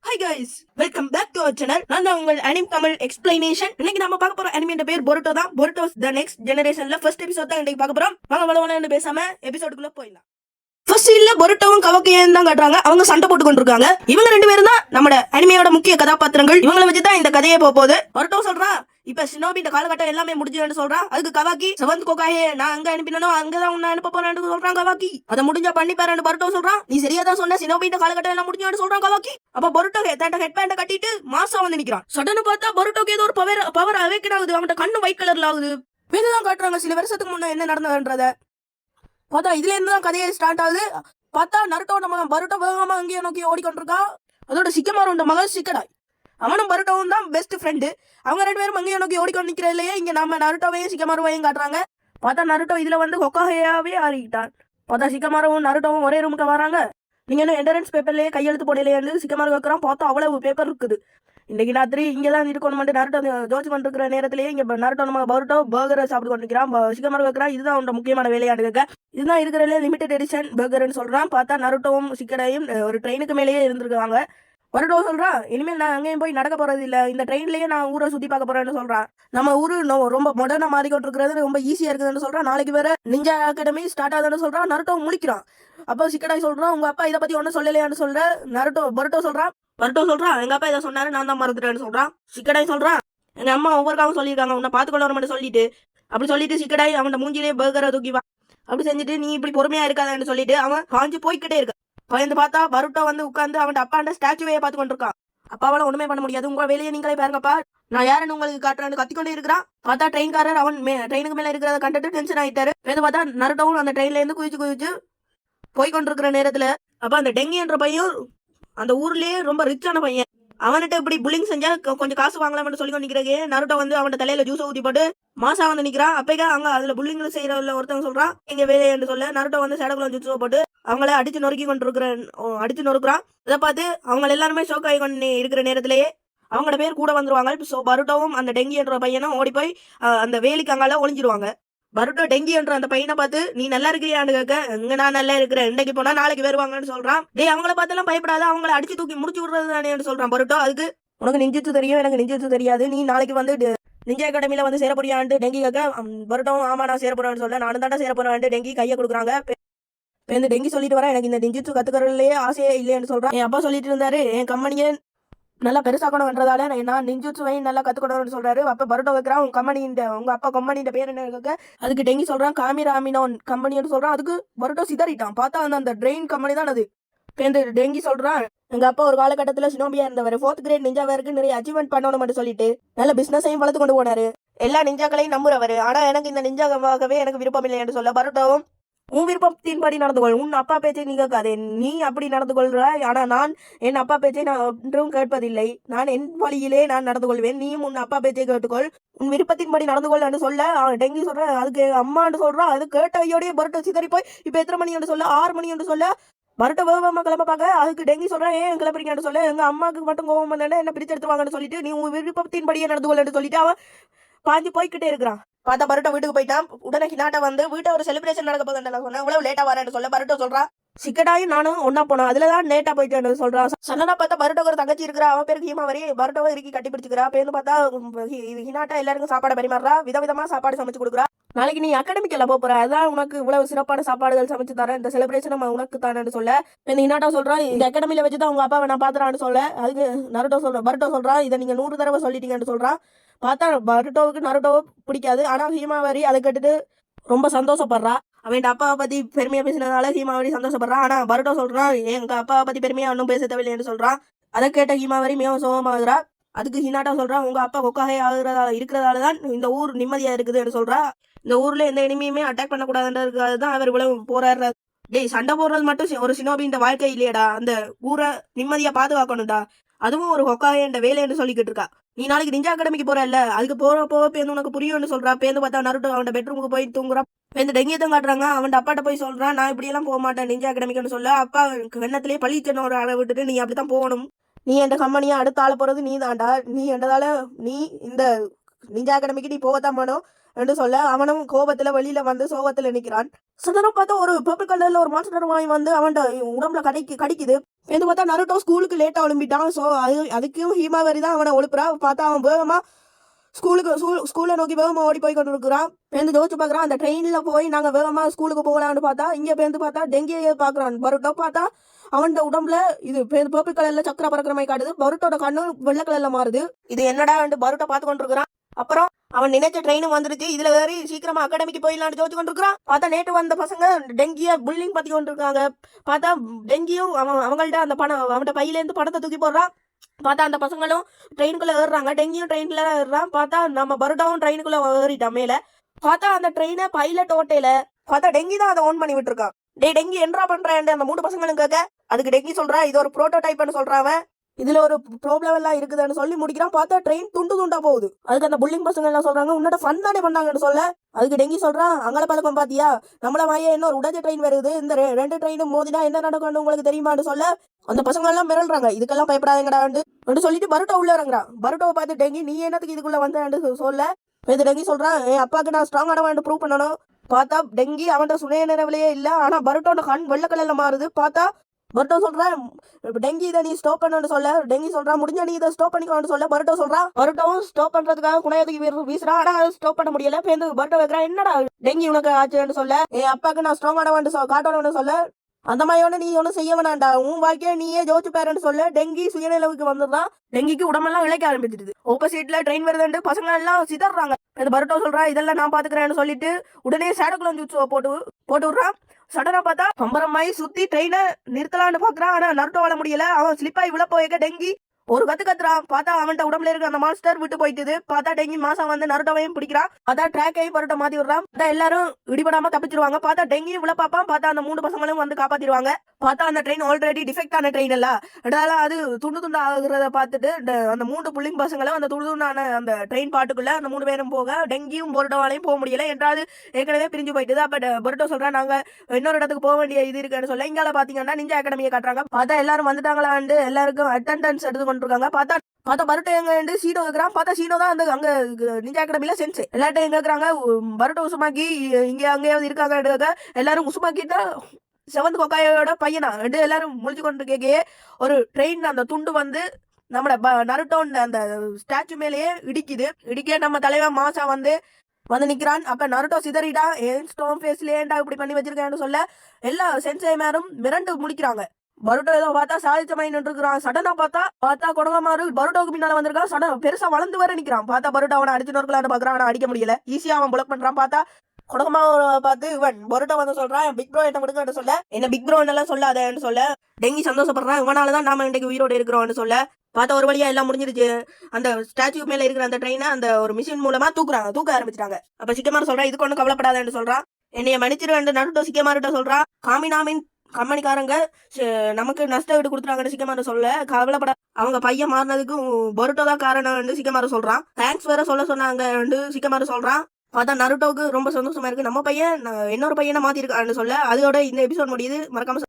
Hi guys, welcome back to our channel. நான் தான் உங்கள் அனிம் தமிழ் எக்ஸ்பிளனேஷன். இன்னைக்கு நம்ம பார்க்க போற அனிமேட் பேர் பொருட்டோ தான். பொருட்டோஸ் தி நெக்ஸ்ட் ஜெனரேஷன்ல ஃபர்ஸ்ட் எபிசோட் தான் இன்னைக்கு பார்க்க போறோம். வாங்க வளவளன்னு பேசாம எபிசோடுக்குள்ள போயிடலாம். ஃபர்ஸ்ட் சீன்ல பொருட்டோவும் கவக்கையும் தான் காட்டுறாங்க. அவங்க சண்டை போட்டு கொண்டிருக்காங்க. இவங்க ரெண்டு பேரும் தான் நம்மட அனிமையோட முக்கிய கதாபாத்திரங்கள். இவங்களை வச்சு தான் இந்த கதையே போகுது. பொருட்டோ சொல்றா, இப்ப ஷினோபி இந்த காலகட்டம் எல்லாமே முடிஞ்சுன்னு சொல்றான். அதுக்கு கவாக்கி செவந்த் கோகாயே நான் அங்க அனுப்பினோ அங்கதான் உன்னை அனுப்ப போறேன்னு சொல்றான் கவாக்கி. அதை முடிஞ்சா பண்ணி பாருன்னு பொருட்டோ சொல்றான். நீ சரியா தான் சொன்ன, ஷினோபி இந்த காலகட்டம் எல்லாம் முடிஞ்சுன்னு சொல்றான் கவாக்கி. அப்ப பொருட்டோ ஹெட் பேண்ட கட்டிட்டு மாசா வந்து நிக்கிறான். சடனு பார்த்தா பொருட்டோக்கு ஏதோ ஒரு பவர் அவேக்கன் ஆகுது. அவன் கண்ணு ஒயிட் கலர்ல ஆகுது. இதுதான் காட்டுறாங்க சில வருஷத்துக்கு முன்ன என்ன நடந்ததுன்றத பார்த்தா. இதுல இருந்து தான் கதையை ஸ்டார்ட் ஆகுது. பார்த்தா நருட்டோ நம்ம பருட்டோ வேகமா அங்கேயே நோக்கி ஓடிக்கொண்டிருக்கா. அதோட சிக்கமாரு உண்ட மகள் சிக்கடாய். அவனும் பருட்டோவும் தான் பெஸ்ட் ஃப்ரெண்டு. அவங்க ரெண்டு பேரும் அங்கேயே நோக்கி ஓடிக்கொண்டு நிக்கிற இல்லையே. இங்க நம்ம நருட்டோவையும் சிக்கமாருவையும் காட்டுறாங்க. பார்த்தா நருட்டோ இதுல வந்து ஹொக்காகையாவே ஆறிக்கிட்டான். பார்த்தா சிக்கமாருவும் நருட்டோவும் ஒரே ரூமுக்கு வராங்க. நீங்க என்ன என்ட்ரன்ஸ் பேப்பர்லயே கையெழுத்து போடலையே சிக்கமாரு வைக்கிறான். பார்த்தா அவ்வளவு பேப்பர் இருக்குது. இன்னைக்கு ராத்திரி இங்கதான் இருக்கணும். நருட்டோ ஜோசி பண்ணிருக்கிற நேரத்திலேயே இங்க நருட்டோ நம்ம பருட்டோ பர்கரை சாப்பிட்டு கொண்டிருக்கிறான். சிக்கமாரு வைக்கிறான். இதுதான் அவனோட முக்கியமான வேலையாண்டு கேட்க. இதுதான் இருக்கிறதுல லிமிடெட் எடிஷன் பர்கர்னு சொல்றான். பார்த்தா நருட்டோவும் சிக்கடையும் ஒரு ட்ரெயினுக்கு மேலேயே இருந்திருக்காங்க. பருட்டோ சொல்றான், இனிமேல் நான் அங்கேயும் போய் நடக்க போறது இல்ல, இந்த ட்ரெயின்லயே நான் ஊரை சுத்தி பார்க்க போறேன்னு சொல்றான். நம்ம ஊரு ரொம்ப மாடர்னா மாறிக்கிட்டு இருக்கிறது, ரொம்ப ஈஸியா இருக்குதுன்னு சொல்றான். நாளைக்கு வேற நிஞ்சா அகாடமி ஸ்டார்ட் ஆகுதுன்னு சொல்றான். நருட்டோ முழிக்கிறான். அப்போ சிக்கடாய் சொல்றான், உங்க அப்பா இதை பத்தி ஒன்னும் சொல்லலையான்னு சொல்ற. பருட்டோ சொல்றான், எங்க அப்பா இதை சொன்னாரு, நான் தான் மறந்துட்டேன்னு சொல்றான். சிக்கடாய் சொல்றான், எங்க அம்மா ஒவ்வொருக்காவும் சொல்லியிருக்காங்க உன்னை பாத்துக்கொள்ள மட்டும் சொல்லிட்டு. அப்படி சொல்லிட்டு சிக்கடாய் அவன் மூஞ்சிலே பர்கரை தூக்கி வா அப்படி செஞ்சுட்டு நீ இப்படி பொறுமையா இருக்காதான்னு சொல்லிட்டு அவன் காஞ்சு போய்கிட்டே இருக்கான். பயந்து பார்த்தா பருட்டோ வந்து உட்காந்து அவன் அப்பாண்ட ஸ்டாச்சுவையை பார்த்து கொண்டிருக்கான். அப்பாவால ஒண்ணுமே பண்ண முடியாது, உங்க வேலையை நீங்களே பாருங்கப்பா, நான் யாருன்னு உங்களுக்கு காட்டுறேன்னு கத்திக்கொண்டே இருக்கிறான். பார்த்தா ட்ரெயின்காரர் அவன் ட்ரெயினுக்கு மேல இருக்கிறத கண்டுட்டு டென்ஷன் ஆயிட்டாரு. பார்த்தா நருட்டோவும் அந்த ட்ரெயின்ல இருந்து குதிச்சு போய் கொண்டிருக்கிற நேரத்துல அப்ப அந்த டெங்கி என்ற பையன் அந்த ஊர்லயே ரொம்ப ரிச்சான பையன். அவன்கிட்ட இப்படி புல்லிங் செஞ்சா கொஞ்சம் காசு வாங்கலாம்னு சொல்லி நிக்கிறே. நருட்டோ வந்து அவன் தலையில ஜூஸ் ஊத்தி போட்டு மாசா வந்து நிக்கிறான். அப்பேக்கா அங்க அதுல புல்லிங் செய்யறதுல ஒருத்தவங்க சொல்றான் எங்க வேலைன்னு சொல்ல. நருட்டோ வந்து சேடக்குள்ள ஜூஸ் போட்டு அவங்கள அடிச்சு நொறுக்குறான். இதை பார்த்து அவங்க எல்லாருமே ஷோக் ஆகி கொண்டு இருக்கிற நேரத்திலேயே அவங்களோட பேர் கூட வந்துருவாங்க. ஸோ பருட்டோவும் அந்த டெங்கி என்ற பையனும் ஓடி போய் அந்த வேலிக்கு அங்கால ஒளிஞ்சிருவாங்க. பருட்டோ டெங்கி என்ற அந்த பையனை பார்த்து நீ நல்லா இருக்கிறியான்னு கேட்க, இங்க நான் நல்லா இருக்கிறேன், இன்னைக்கு போனா நாளைக்கு வருவாங்கன்னு சொல்றான். டேய் அவங்கள பார்த்தெல்லாம் பயப்படாத, அவங்கள அடிச்சு தூக்கி முடிச்சு விடுறது தானேன்னு சொல்றான் பருட்டோ. அதுக்கு உனக்கு நிஞ்சித்து தெரியும், எனக்கு நிஞ்சித்து தெரியாது, நீ நாளைக்கு வந்து நிஞ்சா அகாடமியில வந்து சேர போறியான்ட்டு டெங்கி கேட்க, பருட்டோவும் ஆமா நான் சேர போறேன்னு சொல்ல, நானும் தாண்டா சேர போறேன் டெங்கி கையை கொடுக்குறாங்க. இந்த டெங்கி சொல்லிட்டு வரேன், எனக்கு இந்த நிஞ்சித்து கத்துக்கிறதுலயே ஆசையே இல்லைன்னு சொல்றான். என் அப்பா சொல்லிட்டு இருந்தாரு என் கம்பெனியை நல்லா பெருசாக்கணும்ன்றதால நான் நிஞ்சுட்சுவையும் நல்லா கத்துக்கணும்னு சொல்றாரு. அப்ப பருட்டோ வைக்கிறான், உங்க அப்பா கம்பெனியின் பேர் என்ன கேட்க, அதுக்கு டெங்கி சொல்றான் காமிராமினோன் கம்பெனின்னு சொல்றான். அதுக்கு பருட்டோ சிதறிட்டான். பார்த்தா அந்த ட்ரெயின் கம்பெனி தான் அது. இந்த டெங்கி சொல்றான், எங்க அப்பா ஒரு காலகட்டத்துல ஷினோபியா இருந்தவர், 4th கிரேட் நிஞ்சாவா இருக்கு, நிறைய அச்சீவ்மெண்ட் பண்ணணும் சொல்லிட்டு நல்ல பிசினஸையும் வளர்த்து கொண்டு போனாரு, எல்லா நிஞ்சாக்களையும் நம்புறவர். ஆனா எனக்கு இந்த நிஞ்சாவாகவே எனக்கு விருப்பம் இல்லை என்று சொல்ல, பருட்டோவும் உன் விருப்பத்தின்படி நடந்து கொள், உன் அப்பா பேச்சை நீ கேட்காதே, நீ அப்படி நடந்து கொள்றாய், ஆனா நான் என் அப்பா பேச்சை நான் ஒன்றும் கேட்பதில்லை, நான் என் வழியிலே நான் நடந்து கொள்வேன், நீயும் உன் அப்பா பேச்சை கேட்டுக்கொள், உன் விருப்பத்தின்படி நடந்து கொள்னு சொல்ல. டெங்கி சொல்ற, அதுக்கு அம்மான்னு சொல்றான். அது கேட்டையோடய பருட்டோ சிதறி போய் இப்ப எத்தனை மணி என்று சொல்ல, 6 மணி என்று சொல்ல. பருட்டோ வேகமா கிளம்ப பார்க்க, அதுக்கு டெங்கி சொல்றேன் ஏன் கிளம்புறீங்கன்னு சொல்ல, எங்க அம்மாவுக்கு மட்டும் கோவம் வந்தேன்னா என்ன பிரிச்சு எடுத்துவாங்கன்னு சொல்லிட்டு நீ உன் விருப்பத்தின்படியே நடந்து கொள்ளுன்னு சொல்லிட்டு அவன் பாஞ்சு போய்கிட்டே இருக்கிறான். பார்த்தா பருட்டோ வீட்டுக்கு போயிட்டான். உடனே ஹினாட்டா வந்து வீட்டை ஒரு செலிப்ரேஷன் நடக்க போதுன்னு சொன்னேன், இவ்வளவு லேட்டா வரேன்னு சொல்ல. பருட்டோ சொல்றான், சிக்கடாயும் நானும் ஒன்னா போனோம், அதுலதான் லேட்டா போயிட்டேன்னு சொல்றான். சன்னனா பார்த்தா பருட்டோக்கு ஒரு தங்கச்சி இருக்கிறா, அவன் பேருக்கு ஹீமா வரி. பருட்டோவை இறுக்கி கட்டி பிடிச்சிக்கிறா. பேருந்து பார்த்தா ஹினாட்டா எல்லாருக்கும் சாப்பாடு பரிமாறா, விதவிதமா சாப்பாடு சமைச்சு கொடுக்குறா. நாளைக்கு நீ அகாடமிக்கு எல்லாம் போற, அதான் உனக்கு இவ்வளவு சிறப்பான சாப்பாடுகள் சமைச்சு தரேன், இந்த செலிப்ரேஷன் உனக்கு தானேன்னு சொல்ல. இந்த ஹினாட்டா சொல்றான், இந்த அகாடமியில வச்சுதான் உங்க அப்பாவை நான் பாத்துறான்னு சொல்ல. அதுக்கு பருட்டோ சொல்றான், இதை நீங்க 100 தடவை சொல்லிட்டீங்கன்னு சொல்றான். பார்த்தா பருட்டோவுக்கு நருட்டோவை பிடிக்காது. ஆனா ஹீமாவரி அதை கேட்டுட்டு ரொம்ப சந்தோஷப்படுறா. அவன் அப்பாவை பத்தி பெருமையா பேசினதால ஹீமாவரி சந்தோஷப்படுறான். ஆனா பருட்டோ சொல்றான், எங்க அப்பாவை பத்தி பெருமையா ஒன்றும் பேச தேவையில்லைன்னு சொல்றான். அதை கேட்ட ஹீமாவரி மிகவும் சோகமாகுறா. அதுக்கு ஹினாட்டா சொல்றான், உங்க அப்பா கொக்காகே இருக்கிறதாலதான் இந்த ஊர் நிம்மதியா இருக்குதுன்னு சொல்றா. இந்த ஊர்ல எந்த இனிமையுமே அட்டாக் பண்ணக்கூடாதுன்றதுக்காக தான் அவர் இவ்வளவு போராடுறாரு. டேய் சண்டை போடுறது மட்டும் ஒரு ஷினோபின்ற வாழ்க்கை இல்லையடா, அந்த ஊரை நிம்மதியா பாதுகாக்கணும்டா, அதுவும் ஒரு ஹொக்காகேன்ற வேலைன்னு சொல்லிக்கிட்டு இருக்கா. நீ நாளைக்கு நிஞ்சா அகாடமிக்கு போற இல்ல, அதுக்கு போறப்போ பேருந்து உனக்கு புரியும்னு சொல்றா. பேருந்து பார்த்தா நருட்டோ அவன் பெட்ரூமுக்கு போய் தூங்குறான். பேருந்து டெங்கியத்தான் காட்டுறாங்க. அவன் அப்பாட்ட போய் சொல்றான், நான் இப்படி எல்லாம் போக மாட்டேன் நிஞ்சா அகாடமிக்குன்னு சொல்ல. அப்பா வெண்ணத்திலேயே பழிச்சன ஒரு ஆளை விட்டுட்டு நீ அப்படித்தான் போகணும், நீ என்ற கம்பெனியா அடுத்த ஆள போறது நீ தாண்டா, நீ என்றதால நீ இந்த நிஞ்சா அகாடமிக்கு நீ போகத்தான் போனோம் என்று சொல்ல. அவனும் கோபத்துல வெளியில வந்து சோகத்துல நிக்கிறான். சதனம் பார்த்தா ஒரு பர்பிள் கலர்ல ஒரு மான்ஸ்டர் வாங்கி வந்து அவன் உடம்புல கடிக்குது. பேருந்து பார்த்தா நருட்டோ ஸ்கூலுக்கு லேட்டா எழும்பிட்டான். ஸோ அதுக்கும் ஹீமாவரி தான் அவனை ஒழுப்புறா. பார்த்தா அவன் வேகமா ஸ்கூலை நோக்கி வேகமா ஓடி போய் கொண்டு இருக்கிறான். பேருந்து யோசிச்சு பார்க்குறான், அந்த ட்ரெயினில் போய் நாங்கள் வேகமா ஸ்கூலுக்கு போகலான்னு பார்த்தா இங்கே பேருந்து பார்த்தா டெங்கியை பார்க்குறான். பருட்டோ பார்த்தா அவன் உடம்புல இது பர்பிள் கலர்ல சக்கரை பறக்கிற மாதிரி காட்டுது. பருட்டோட கண்ணு வெள்ளை கலர்ல மாறுது. இது என்னடா பருட்டை பார்த்து கொண்டு இருக்கிறான். அப்புறம் அவன் நினைச்ச ட்ரெயினும் வந்துருச்சு. இதுல வேற சீக்கிரமா அகாடமிக்கு போயிடலான்னு யோசிச்சு கொண்டு இருக்கிறான். பார்த்தா நேற்று வந்த பசங்க டெங்கிய புல்லிங் பத்தி கொண்டு இருக்காங்க. பார்த்தா டெங்கியும் அவங்கள்ட்ட அந்த பணம் அவன்கிட்ட பையில இருந்து பணத்தை தூக்கி போடுறான். பார்த்தா அந்த பசங்களும் ட்ரெயினுக்குள்ள ஏறுறாங்க. டெங்கியும் ட்ரெயின்ல ஏறுறான். பார்த்தா நம்ம பரோட்டாவும் ட்ரெயினுக்குள்ள ஏறிட்டான் மேல. பார்த்தா அந்த ட்ரெயினை பைலட் ஓட்டையில பார்த்தா டெங்கி தான் அதை ஓன் பண்ணி விட்டுருக்கான். டெங்கி என்னடா பண்றேன் அந்த 3 பசங்களும் கேட்க, அதுக்கு டெங்கி சொல்றா இது ஒரு புரோட்டோடைப்னு சொல்றான். இதுல ஒரு ப்ராப்ளம் எல்லாம் இருக்குதுன்னு சொல்லி முடிக்கிறான். பார்த்தா ட்ரெயின் துண்டா போகுது. அதுக்கு அந்த புல்லிங் பசங்க எல்லாம் சொல்றாங்க, உன்னோட ஃபன் தானே பண்ணாங்கன்னு சொல்ல, அதுக்கு டெங்கி சொல்றான், அங்கல பழக்கம் பாத்தியா, நம்மள வாயே இன்னொரு உடஞ்ச ட்ரெயின் வருது, இந்த 2 ட்ரெயினும் மோதினா என்ன நடக்கும்னு உங்களுக்கு தெரியுமான்னு சொல்ல, அந்த பசங்க எல்லாம் மிரள்றாங்க, இதுக்கெல்லாம் பயப்படாதீங்கடான்னு சொல்லிட்டு பருட்டோ உள்ள இறங்குறான். பருட்டோவை பார்த்து டெங்கி நீ என்னத்துக்கு இதுக்குள்ள வந்தேன்னு சொல்ல, டெங்கி சொல்றான், என் அப்பாவுக்கு நான் ஸ்ட்ராங்கானவன் ப்ரூவ் பண்ணணும். பார்த்தா டெங்கி அவன்கிட்ட சுனைய நினைவிலேயே இல்ல. ஆனா பருட்டோட கண் வெள்ளை கலர்ல மாறுது. பார்த்தா பருட்டோ சொல்றான், டெங்கி இதை நீ ஸ்டாப் பண்ணு சொல்ல, டெங்கி சொல்றான் முடிஞ்ச நீ இதை ஸ்டாப் பண்ணிக்கலாம்னு சொல்ல, பருட்டோ சொல்றான், பருட்டோவும் ஸ்டாப் பண்றதுக்காக குணையத்துக்கு வீசுறான். ஆனா ஸ்டாப் பண்ண முடியல. பேருந்து பருட்டோ வைக்கிறான், என்னடா டெங்கி உனக்கு ஆச்சுன்னு சொல்ல, என் அப்பாவுக்கு நான் ஸ்ட்ராங்கானவன் காட்டணும்னு சொல்ல, அந்த மாதிரியோட நீ ஒன்னும் செய்ய வேணாண்டா, உன் வாழ்க்கையை நீயே ஜோச்சு பேரன்னு சொல்ல, டெங்கி சுயநிலவுக்கு வந்துடுறான். டெங்கிக்கு உடம்பெல்லாம் இழைக்க ஆரம்பிச்சிருது. ஆப்போசிட்ல ட்ரெயின் வருதுன்னு பசங்க எல்லாம் சிதறாங்க. அது பருட்டோ சொல்றா இதெல்லாம் நான் பாத்துக்கிறேன்னு சொல்லிட்டு உடனே சேடக்குளம் ஜூஸ் போட்டு விடுறான். சடனா பார்த்தா பம்பரமாயி சுத்தி ட்ரெயினை நிறுத்தலான்னு பாக்குறான். ஆனா நருட்டோ வாழ முடியல. அவன் ஸ்லிப்பாய் விழ போயிருக்க டெங்கி ஒரு கத்துறான். பார்த்தா அவன்கிட்ட உடம்புல இருக்க அந்த மாஸ்டர் விட்டு போயிட்டுது. பார்த்தா டெங்கி மாசம் வந்து நருட்டோவையும் பிடிக்கிறான். பார்த்தா ட்ராக்கையும் பருட்டோ மாத்தி விடுறான். பார்த்தா எல்லாரும் இடிபடாம தப்பிச்சிருவாங்க. பார்த்தா டெங்கியும் விழ பார்ப்பான். பார்த்தா அந்த 3 பசங்களும் வந்து காப்பாத்திடுவாங்க. பார்த்தா அந்த ட்ரெயின் ஆல்ரெடி டிஃபெக்ட் ஆன ட்ரெயின் இல்ல, அதனால அது துண்டு ஆகுறத பார்த்துட்டு அந்த 3 புள்ளிங் பசங்களும் அந்த துண்டான அந்த ட்ரெயின் பாட்டுக்குள்ள அந்த 3 பேரும் போக டெங்கியும் பொருட்டோவாலையும் போக முடியல. என்றாவது ஏற்கனவே பிரிஞ்சு போயிட்டுது. அப்ப பொருட்டோ சொல்றேன், நாங்க இன்னொரு இடத்துக்கு போக வேண்டிய இது இருக்குன்னு சொல்ல, இங்கால பாத்தீங்கன்னா நிஞ்சா அகாடமியை காட்டுறாங்க. பார்த்தா எல்லாரும் வந்துட்டாங்களான்னு எல்லாருக்கும் அட்டெண்டன்ஸ் எடுத்து கொண்டிருக்காங்க. பார்த்தா பருட்டோ எங்க சீனோ இருக்கிறான். பார்த்தா சீனோ தான் அந்த அங்க நிஞ்சா அகாடமியில சென்ஸ் எல்லாட்டும் எங்க இருக்கிறாங்க. பருட்டோ உசுமாக்கி இங்க அங்கேயாவது இருக்காங்க. எல்லாரும் உசுமாக்கிட்டா செவந்த் கொக்காயோட பையனா எல்லாரும் முடிச்சு கொண்டு கேக்கே ஒரு ட்ரெயின் அந்த துண்டு வந்து நம்ம நருட்டோன் அந்த ஸ்டாச்சு மேலேயே இடிக்க நம்ம தலைவன் மாசா வந்து நிக்கிறான். அப்ப நருட்டோ சிதறிடா, ஏன் ஸ்டோன் ஃபேஸ்லேண்டா இப்படி பண்ணி வச்சிருக்கேன்னு சொல்ல எல்லா சென்சை மேரும் மிரண்டு முடிக்கிறாங்க. பருட்டோ ஏதோ பார்த்தா சாதிச்ச மாதிரி நின்றுக்கிறான். சடனா பார்த்தா கொடங்கமாறு பருட்டோக்கு பின்னால வந்திருக்கான். சடன் பெருசா வளர்ந்து வர நிக்கிறான். பார்த்தா பருட்டோ அவனை அடிச்சு நோக்கலான்னு பாக்குறான். அவனை அடிக்க முடியல. ஈஸியா அவன் பிளாக் பண்றான். பார்த்தா கொடகமா பார்த்து இவன் பரோட்டா வந்து சொல்றான், பிக் ப்ரோ என்ன கொடுக்க சொல்ல, என்ன பிக் ப்ரோ என்னெல்லாம் சொல்லாதேன்னு சொல்ல, டெங்கி சந்தோஷப்படுறான். இவனாலதான் நாம இன்றைக்கு உயிரோடு இருக்கிறோம்னு சொல்ல, பார்த்தா ஒரு வழியா எல்லாம் முடிஞ்சிருச்சு. அந்த ஸ்டாச்சு மேல இருக்கிற அந்த ட்ரெயினை அந்த ஒரு மிஷின் மூலமா தூக்க ஆரம்பிச்சிட்டாங்க. அப்ப சிக்கமாரு சொல்றான், இதுக்கு ஒன்றும் கவலைப்படாதேன்னு சொல்றான். என்னைய மன்னிச்சிருவேன் நருட்டோ சிக்கமாருட்ட சொல்றான். காமினாமின் கம்பெனிக்காரங்க நமக்கு நஷ்ட வீடு கொடுத்துறாங்கன்னு சிக்கமாரு சொல்ல, கவலைப்பட அவங்க பையன் மாறினதுக்கு பரோட்டோ தான் காரணம் சிக்கமாரு சொல்றான். தேங்க்ஸ் வேற சொல்ல சொன்னாங்க சிக்கமாரு சொல்றான். பார்த்தா நருட்டோவுக்கு ரொம்ப சந்தோஷமா இருக்கு, நம்ம பையன் இன்னொரு பையனை மாத்திருக்கான்னு சொல்ல. அதோட இந்த எபிசோட் முடியுது. மறக்காம